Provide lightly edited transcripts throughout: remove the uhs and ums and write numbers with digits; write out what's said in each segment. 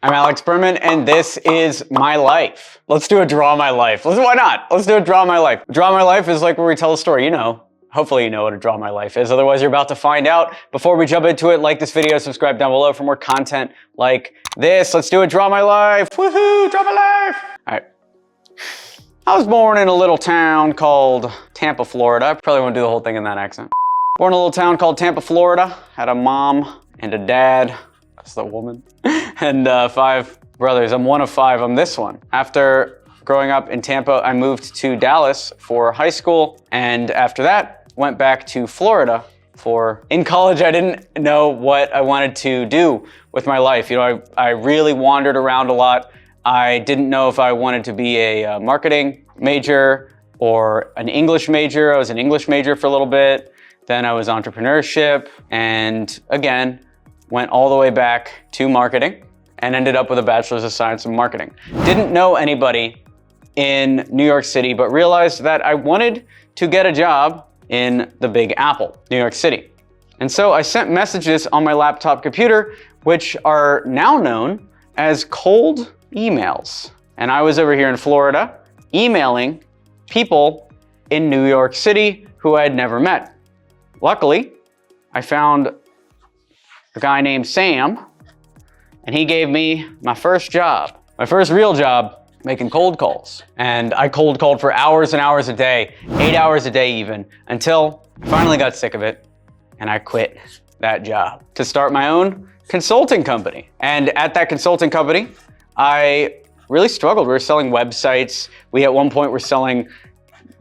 I'm Alex Berman, and this is my life. Let's do a draw my life. Why not? Let's do a draw my life. Draw my life is like where we tell a story, you know. Hopefully you know what a draw my life is, otherwise you're about to find out. Before we jump into it, like this video, subscribe down below for more content like this. Let's do a draw my life. Woohoo, draw my life. All right. I was born in a little town called Tampa, Florida. I probably won't do the whole thing in that accent. Born in a little town called Tampa, Florida. Had a mom and a dad. That's the woman. And 5 brothers. I'm one of 5. I'm this one. After growing up in Tampa, I moved to Dallas for high school. And after that, went back to Florida in college. I didn't know what I wanted to do with my life. You know, I really wandered around a lot. I didn't know if I wanted to be a marketing major or an English major. I was an English major for a little bit. Then I was entrepreneurship, and again, went all the way back to marketing and ended up with a bachelor's of science in marketing. Didn't know anybody in New York City, but realized that I wanted to get a job in the Big Apple, New York City. And so I sent messages on my laptop computer, which are now known as cold emails. And I was over here in Florida emailing people in New York City who I had never met. Luckily, I found a guy named Sam, and he gave me my first job, my first real job, making cold calls. And I cold called for hours and hours a day, 8 hours a day even, until I finally got sick of it and I quit that job to start my own consulting company. And at that consulting company, I really struggled. We were selling websites. We at one point were selling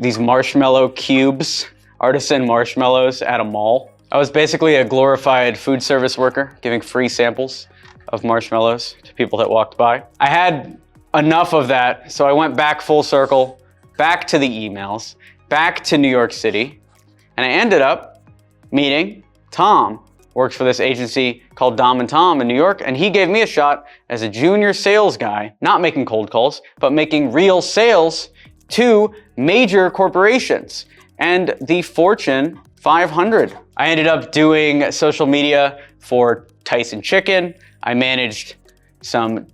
these marshmallow cubes, artisan marshmallows at a mall. I was basically a glorified food service worker, giving free samples of marshmallows to people that walked by. I had enough of that, so I went back full circle, back to the emails, back to New York City, and I ended up meeting Tom. Works for this agency called Dom & Tom in New York, and he gave me a shot as a junior sales guy, not making cold calls, but making real sales to major corporations and the Fortune 500. I ended up doing social media for Tyson Chicken. I managed some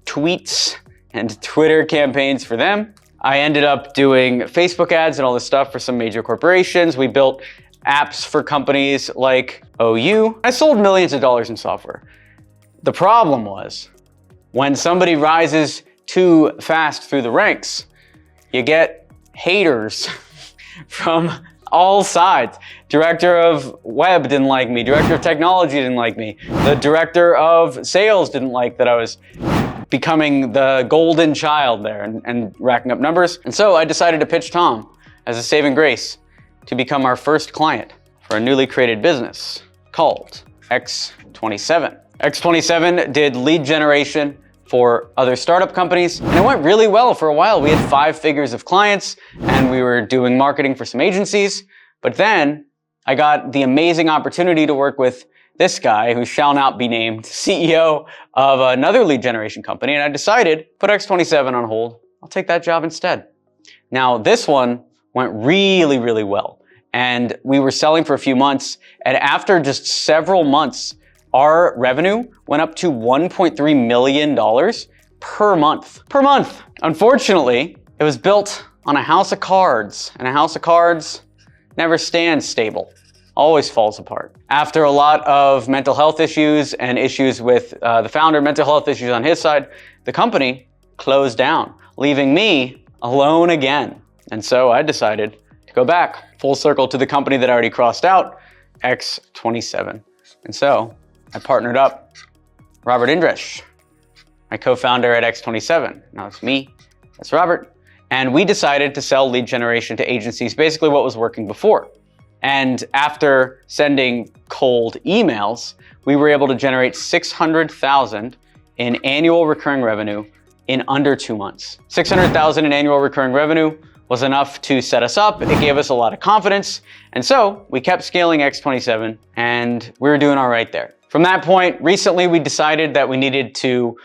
tweets and Twitter campaigns for them. I ended up doing Facebook ads and all this stuff for some major corporations. We built apps for companies like OU. I sold millions of dollars in software. The problem was when somebody rises too fast through the ranks, you get haters from all sides. Director of web didn't like me. Director of technology didn't like me. The director of sales didn't like that I was becoming the golden child there and racking up numbers. And so I decided to pitch Tom as a saving grace to become our first client for a newly created business called X27. X27 did lead generation for other startup companies, and it went really well for a while. We had 5 figures of clients, and we were doing marketing for some agencies. But then I got the amazing opportunity to work with this guy who shall not be named, CEO of another lead generation company, and I decided put X27 on hold. I'll take that job instead. Now this one went really, really well, and we were selling for a few months, and after just several months, our revenue went up to $1.3 million per month. Unfortunately, it was built on a house of cards, and a house of cards never stands stable, always falls apart. After a lot of mental health issues and issues with the founder, mental health issues on his side, the company closed down, leaving me alone again. And so I decided to go back full circle to the company that I already crossed out, X27. And so I partnered up Robert Indresh, my co-founder at X27. Now it's me, that's Robert. And we decided to sell lead generation to agencies, basically what was working before. And after sending cold emails, we were able to generate $600,000 in annual recurring revenue in under 2 months. $600,000 in annual recurring revenue was enough to set us up. It gave us a lot of confidence. And so we kept scaling X27 and we were doing all right there. From that point, recently we decided that we needed to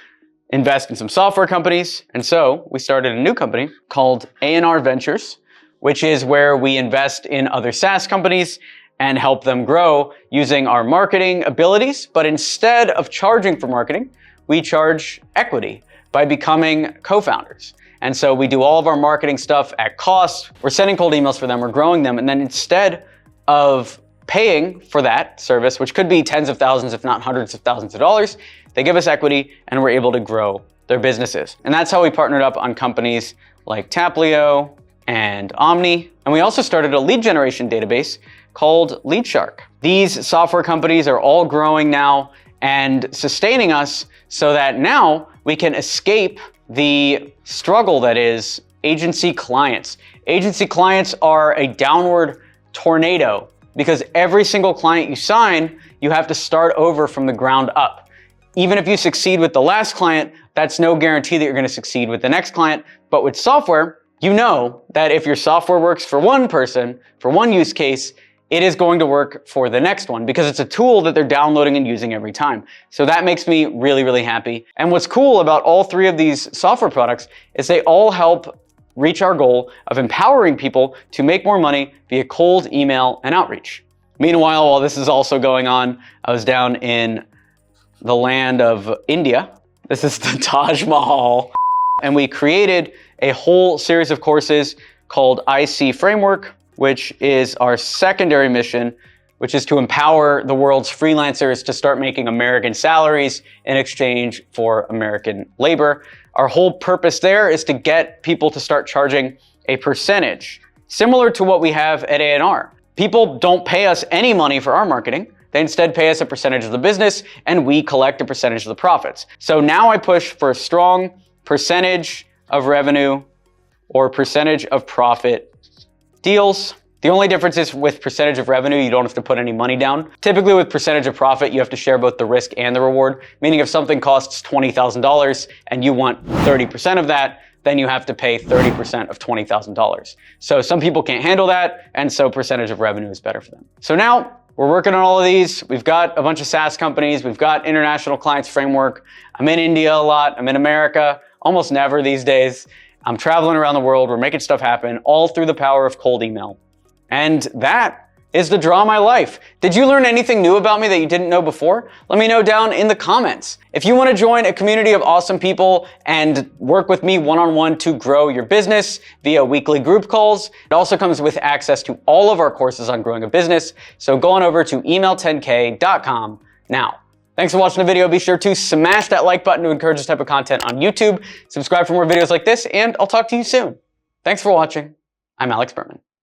invest in some software companies. And so we started a new company called A&R Ventures, which is where we invest in other SaaS companies and help them grow using our marketing abilities. But instead of charging for marketing, we charge equity by becoming co-founders. And so we do all of our marketing stuff at cost. We're sending cold emails for them, we're growing them. And then instead of paying for that service, which could be tens of thousands, if not hundreds of thousands of dollars, they give us equity and we're able to grow their businesses. And that's how we partnered up on companies like Taplio and Omni. And we also started a lead generation database called LeadShark. These software companies are all growing now and sustaining us so that now we can escape the struggle that is agency clients. Agency clients are a downward tornado because every single client you sign, you have to start over from the ground up. Even if you succeed with the last client, that's no guarantee that you're going to succeed with the next client. But with software, you know that if your software works for one person, for one use case, it is going to work for the next one because it's a tool that they're downloading and using every time. So that makes me really, really happy. And what's cool about all three of these software products is they all help reach our goal of empowering people to make more money via cold email and outreach. Meanwhile, while this is also going on, I was down in the land of India. This is the Taj Mahal. And we created a whole series of courses called IC Framework, which is our secondary mission, which is to empower the world's freelancers to start making American salaries in exchange for American labor. Our whole purpose there is to get people to start charging a percentage, similar to what we have at A&R. People don't pay us any money for our marketing. They instead pay us a percentage of the business and we collect a percentage of the profits. So now I push for a strong percentage of revenue or percentage of profit deals. The only difference is with percentage of revenue, you don't have to put any money down. Typically with percentage of profit, you have to share both the risk and the reward, meaning if something costs $20,000 and you want 30% of that, then you have to pay 30% of $20,000. So some people can't handle that, and so percentage of revenue is better for them. So now we're working on all of these. We've got a bunch of SaaS companies. We've got international clients framework. I'm in India a lot. I'm in America, almost never these days. I'm traveling around the world. We're making stuff happen, all through the power of cold email. And that is the draw of my life. Did you learn anything new about me that you didn't know before? Let me know down in the comments. If you want to join a community of awesome people and work with me one-on-one to grow your business via weekly group calls, it also comes with access to all of our courses on growing a business. So go on over to email10k.com now. Thanks for watching the video. Be sure to smash that like button to encourage this type of content on YouTube. Subscribe for more videos like this, and I'll talk to you soon. Thanks for watching. I'm Alex Berman.